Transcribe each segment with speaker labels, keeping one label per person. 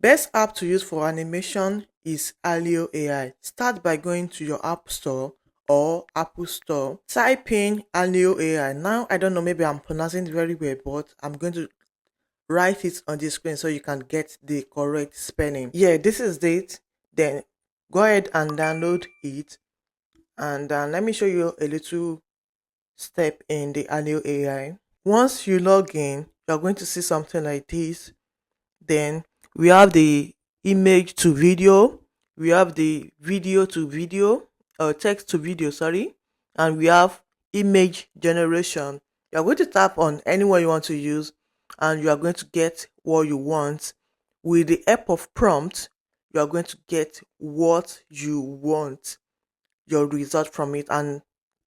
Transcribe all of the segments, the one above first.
Speaker 1: Best app to use for animation is Alio AI. Start by going to your App Store or Apple Store. Type in Alio AI. Now, I don't know, maybe I'm pronouncing it very well, but I'm going to write it on the screen so you can get the correct spelling. Yeah, this is it. Then go ahead and download it. And let me show you a little step in the Alio AI. Once you log in, you're going to see something like this. Then we have the image to video, we have the video to video, or text to video, sorry, and we have image generation. You're going to tap on anyone you want to use and you are going to get what you want. With the help of prompt, you are going to get what you want, your result from it, and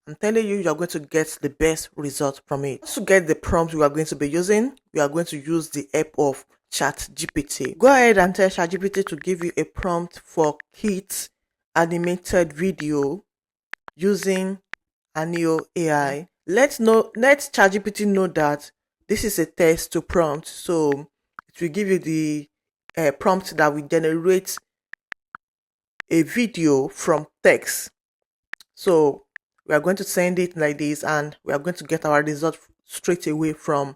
Speaker 1: I'm telling you, you're going to get the best result from it. To get the prompt we are going to be using, we are going to use the help of ChatGPT. Go ahead and tell ChatGPT to give you a prompt for kids animated video using Alio AI. Let ChatGPT know that this is a text to prompt, so it will give you the prompt that will generate a video from text. So we are going to send it like this and we are going to get our result straight away from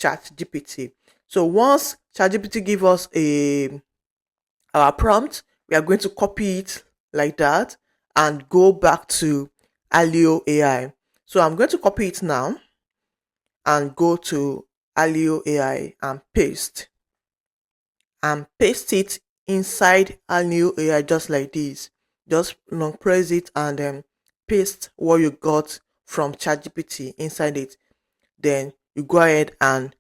Speaker 1: ChatGPT. So once ChatGPT give us our prompt, we are going to copy it like that and go back to Alio AI. So I'm going to copy it now and go to Alio AI and paste it inside Alio AI just like this. Just long press it and paste what you got from ChatGPT inside it. Then you go ahead and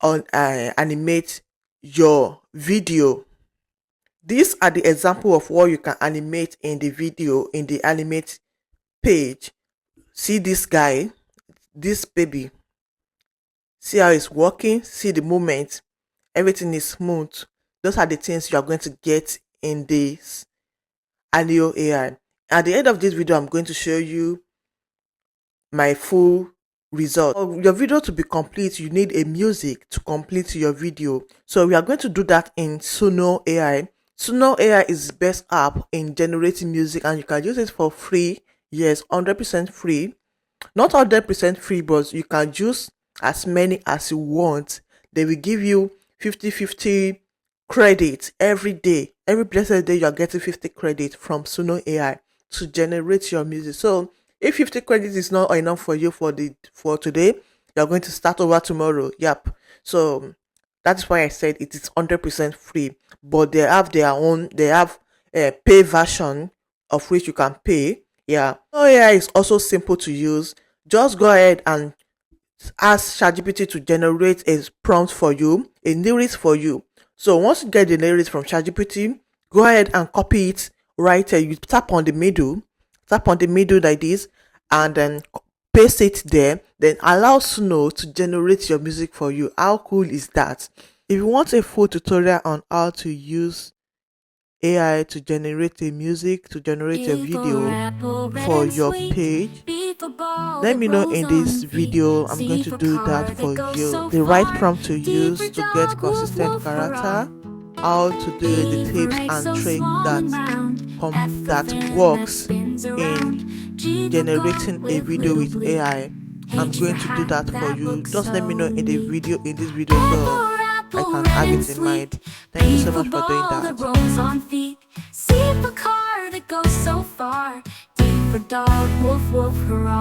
Speaker 1: animate your video. These are the example of what you can animate in the video in the Animate page. See this guy, this baby. See how it's walking. See the movement. Everything is smooth. Those are the things you are going to get in this Alio AI. At the end of this video, I'm going to show you my full result. For your video to be complete, you need a music to complete your video. So we are going to do that in Suno AI. Suno AI is the best app in generating music and you can use it for free. Yes, 100% free. Not 100% free, but you can use as many as you want. They will give you 50-50 credits every day. Every blessed day you are getting 50 credits from Suno AI to generate your music. So if 50 credits is not enough for you for today, you're going to start over tomorrow. Yep. So that's why I said it is 100% free. But they have a pay version of which you can pay. Yeah. So AI is also simple to use. Just go ahead and ask ChatGPT to generate a prompt for you, a lyrics for you. So once you get the lyrics from ChatGPT, go ahead and copy it right here. You tap on the middle like this, and then paste it there. Then allow Suno to generate your music for you. How cool is that? If you want a full tutorial on how to use AI to generate a music, to generate a video for your page, let me know in this video. I'm going to do that for you. The right prompt to use to get consistent character, how to do the tips and tricks that works in generating a video with AI. I'm going to do that for you. Just let me know in this video so I can have it in mind. Thank you so much for doing that.
Speaker 2: See a car that goes so far. D for dog, wolf, wolf, hurrah.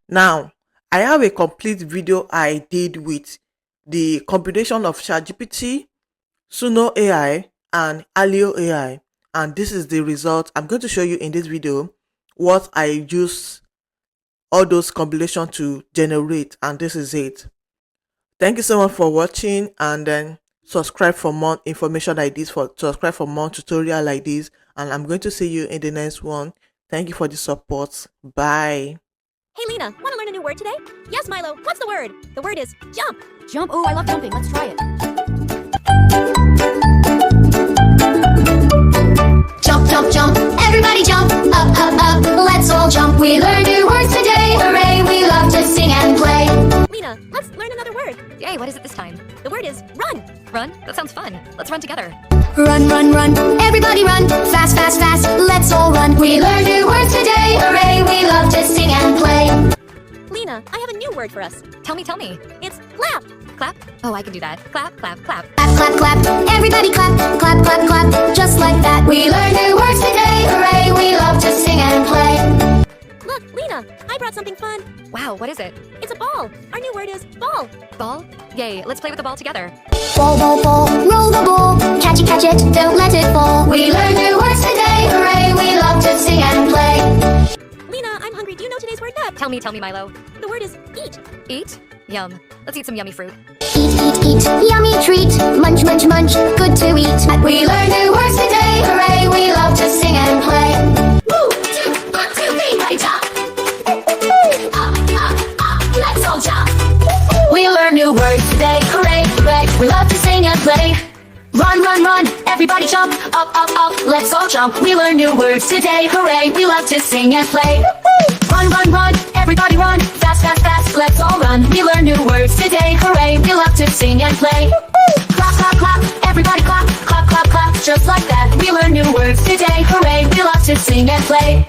Speaker 1: Now, I have a complete video I did with the combination of ChatGPT, Suno AI, and Alio AI. And this is the result. I'm going to show you in this video what I use all those combinations to generate. And this is it. Thank you so much for watching, and then subscribe for more information like this, subscribe for more tutorial like this, and I'm going to see you in the next one. Thank you for the support. Bye.
Speaker 3: Hey Lena, want to learn a new word today? Yes, Milo. What's the word? The word is jump. Jump? Oh, I love jumping. Let's try it.
Speaker 2: Jump, jump, jump. Everybody jump. Up, up, up. Let's all jump. We learn new words
Speaker 3: Let's learn another word.
Speaker 4: Yay, what is it this time?
Speaker 3: The word is run.
Speaker 4: Run? That sounds fun. Let's run together.
Speaker 2: Run, run, run, everybody run, fast, fast, fast, let's all run. We learn new words today, hooray, we love to sing and play.
Speaker 3: Lena, I have a new word for us.
Speaker 4: Tell me, tell me.
Speaker 3: It's clap.
Speaker 4: Clap? Oh, I can do that. Clap, clap, clap.
Speaker 2: Clap, clap, clap, everybody clap, clap, clap, clap, just like that. We learn new words today, hooray, we love to sing and play.
Speaker 3: Look, Lena, I brought something fun.
Speaker 4: Wow, what is it?
Speaker 3: It's a ball. Our new word is ball.
Speaker 4: Ball? Yay, let's play with the ball together.
Speaker 2: Ball, ball, ball, roll the ball, catch it, don't let it fall. We learn new words today, hooray, we love to sing and play.
Speaker 3: Lena, I'm hungry. Do you know today's word yet?
Speaker 4: Tell me, Milo.
Speaker 3: The word is eat.
Speaker 4: Eat? Yum. Let's eat some yummy fruit.
Speaker 2: Eat, eat, eat, yummy treat, munch, munch, munch, good to eat. We learn new words today, hooray, we love to sing and play. Woo! 2, 1, 2, 3, right jump. Up, up, up, let's all jump. We learn new words today, hooray, hooray, we love to sing and play. Run, run, run, everybody jump, up, up, up, let's all jump. We learn new words today, hooray, we love to sing and play. Run, run, run, everybody run, fast, fast, fast, let's all run. We learn new words today, hooray, we love to sing and play. Clap, clap, clap, everybody clap, clap, clap, clap, just like that. We learn new words today, hooray, we love to sing and play.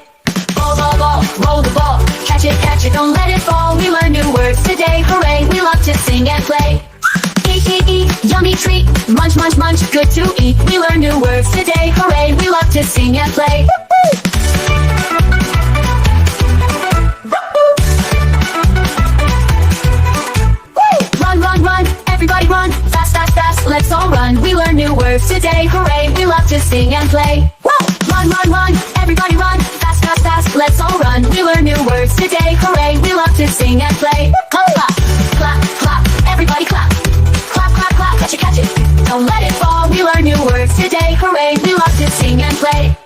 Speaker 2: Ball, ball, ball, roll the ball, catch it, don't let it fall. We learn new words today, hooray, we love to sing and play. Eat, eat, eat, yummy treat, munch, munch, munch, good to eat. We learn new words today, hooray, we love to sing and play. Run, run, run, everybody run, fast, fast, fast, let's all run. We learn new words today, hooray, we love to sing and play. Run, run, run, everybody run, fast, fast, fast, let's all run. We learn new words today, hooray, we love to sing and play. Clap, clap, clap, clap, everybody clap. Clap, clap, clap, catch it, don't let it fall. We learn new words today, hooray, we love to sing and play.